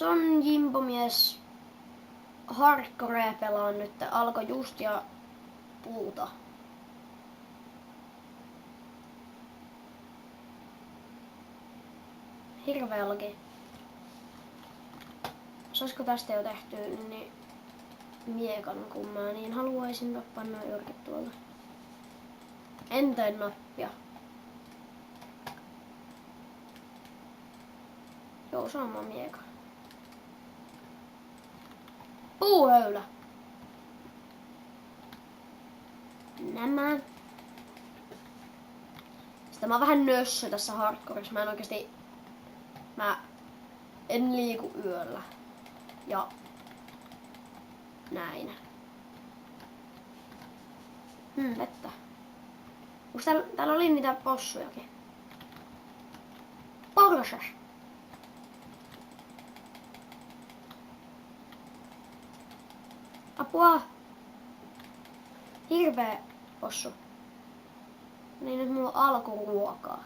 Se on jimpomies. Hardcorea pelaan nyt. Alkoi just ja puuta. Hirveä laki. Saisiko tästä jo tehtyä niin miekan, kun mä niin haluaisin tappaa noin yrkit tuolta. Enter nappia. Joo, sama mieka. Puuhöylä. Nämä. Sitten mä oon vähän nössö tässä hardcoressa. Mä en liiku yöllä. Ja näin. Vettä. Onks täällä oli niitä possujakin? Porsas. Apua. Hirveä possu. Niin nyt mulla on alkuruokaa.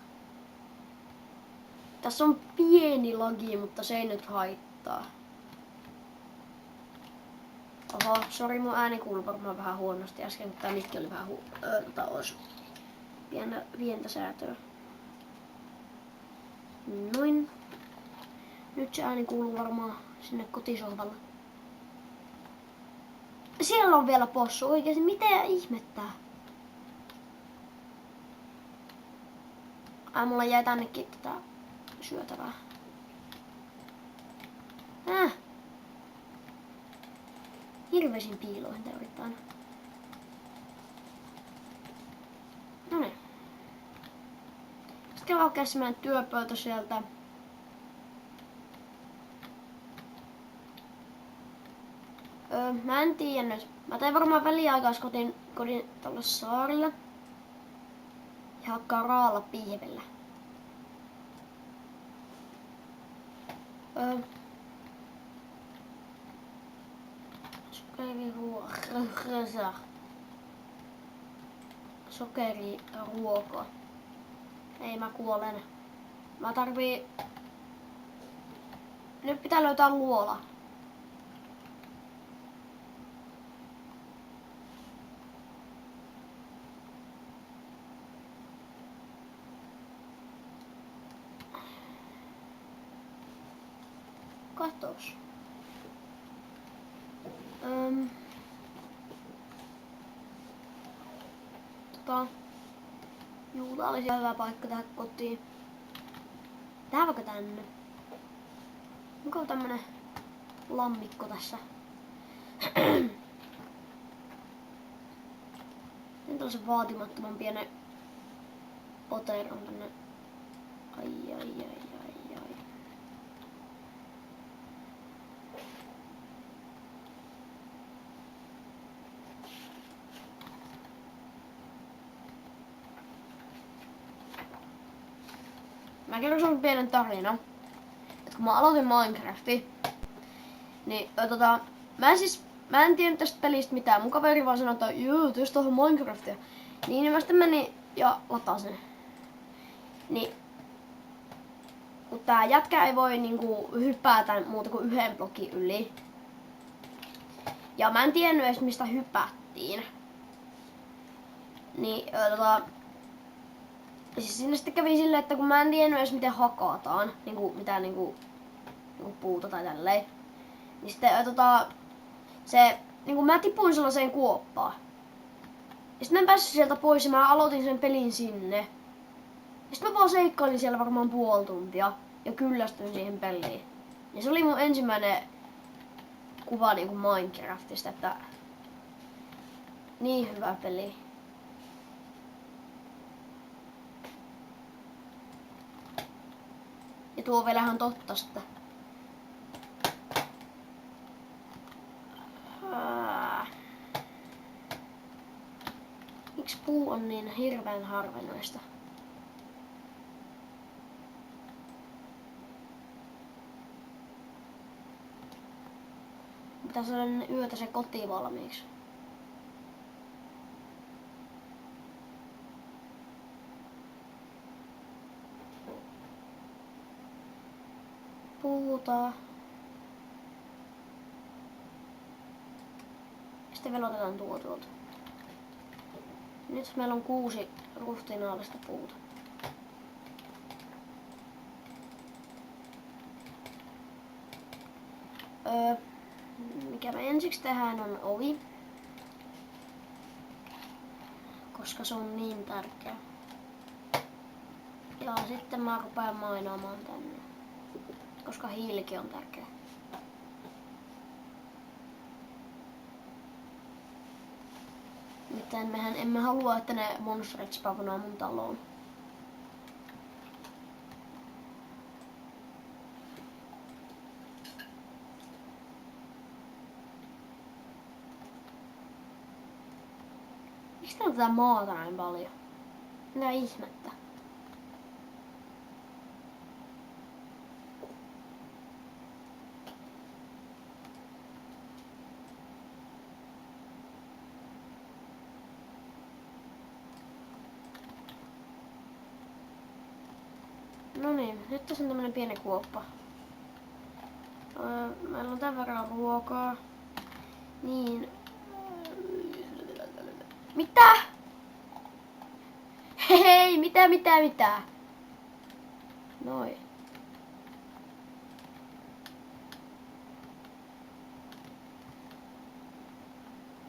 Tässä on pieni lagi, mutta se ei nyt haittaa. Oho, sori, mun ääni kuului varmaan vähän huonosti äsken, kun tää mikki oli vähän osu. Pientä säätöä. Noin. Nyt se ääni kuuluu varmaan sinne kotisohvalle. Siellä on vielä possu oikeesti, mitä ihmettää? Ai, mulla jäi tännekin tätä syötävää. Hirveisin piiloihin tää yrittää. Noniin. Sitten käydään semmonen työpöytä sieltä. Mä en tiedä nyt. Mä tein varmaan väliaikaiskodin tuolla saarilla. Ja hakkaa raalla piivellä. Sokeriruoka. Ei, mä kuolen. Mä tarvii... Nyt pitää löytää luola. Katos. Juu, tää olisi hyvä paikka tähän kotiin. Tää vaikka tänne. Onko tämmönen lammikko tässä? Nyt on se vaatimattoman pienen poteron tänne. Ai. Mä kerron sun pienen tarinan. Et kun mä aloitin Minecraftin, niin mä en tiennyt tästä pelistä mitään. Mun kaveri vaan sanoi, että juu, tästä on Minecraftia. Niin mä sitten menin ja latasin. Niin, kun tää jätkä ei voi niinku hypätä muuta kuin yhden blokin yli. Ja mä en tiennyt edes mistä hypättiin. Niin siis sinne sitten kävi silleen, että kun mä en tiennyt edes miten hakataan, mitään puuta tai tälleen. Niin sitten mä tipuin sellaiseen kuoppaan. Ja sitten mä en päässyt sieltä pois ja mä aloitin sen pelin sinne. Ja sitten mä vaan seikkailin siellä varmaan puoli tuntia ja kyllästyin siihen peliin. Ja se oli mun ensimmäinen kuva Minecraftista, että niin hyvä peli. Ja tuo on vielä ihan totta sitten. Miksi puu on niin hirveän harvinaista? Pitää saada yötä se koti valmiiksi. Puuta. sitten velotetaan tuolta. Nyt meillä on 6 ruhtinaalista puuta. Mikä me ensiksi tehdään on ovi. Koska se on niin tärkeä. Ja sitten mä rupean mainaamaan tänne. Koska hiilikin on tärkeä. Miten mehän emme halua, että ne monsterit spawnaa mun taloon. Miksi täällä on tätä maata näin paljon? Mitä ihmettä? No niin, nyt tässä on tämmönen pieni kuoppa. Meillä on tämän verran ruokaa. Niin. Mitä? Hei, mitä? Noin.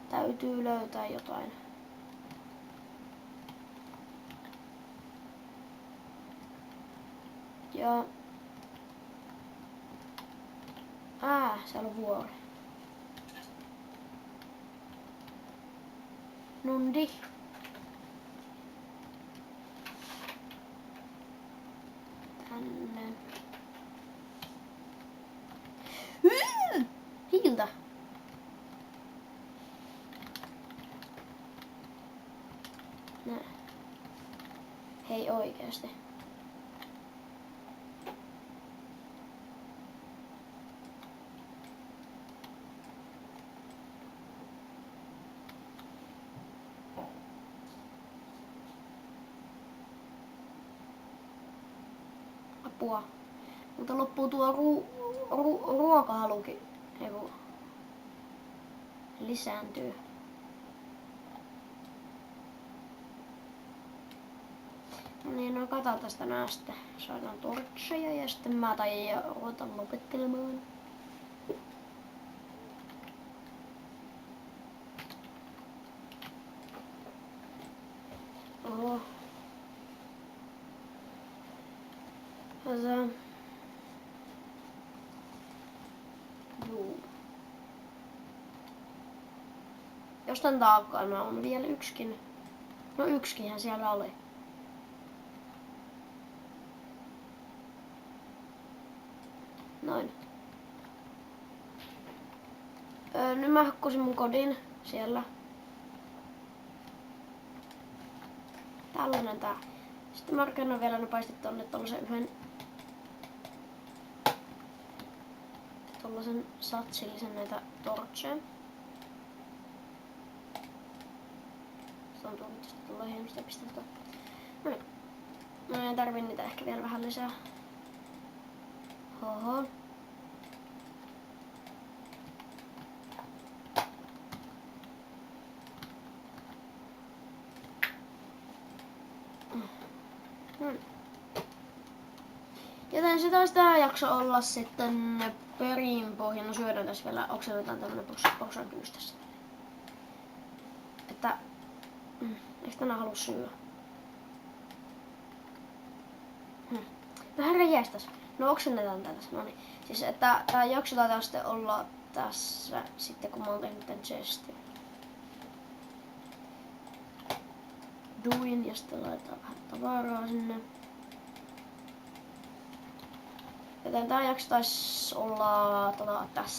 Täytyy löytää jotain. Ja... siellä on vuori. Nundi. Tänne. Hiiltä. Nää. Hei oikeesti. Apua. Mutta loppuu tuo ruokahalukin. Eiku lisääntyy. No niin, no katsotaan tästä nää sitten. Saadaan tortseja ja sitten mä taidan ruveta lopettelemaan. Oho. Juu. Jostain takana on vielä yksikin. No yksikinhän siellä oli. Noin. Nyt mä hakkusin mun kodin siellä. Tällainen tää. Sitten mä rakennan vielä nopeasti tonne tollasen yhden tollasen satsillisen näitä torcheja. Se on tullut tästä tulee hienosti pistettyä. No niin. Mä en tarvii niitä ehkä vielä vähän lisää. Oho. Joten se taisi tää jakso olla sitten perinpohjana. Syödään tässä vielä, oksennetaan tämmönen porsaankyys tässä. Että, eikö tänään halua syödä? No herra jästäs. No oksennetaan tää tässä, no niin. Siis että tää jakso taitaa sitten olla tässä sitten kun mä oon tehnyt tän chestin. Duin ja sitten laitetaan vähän tavaraa sinne. Joten tää jakso taisi olla tässä.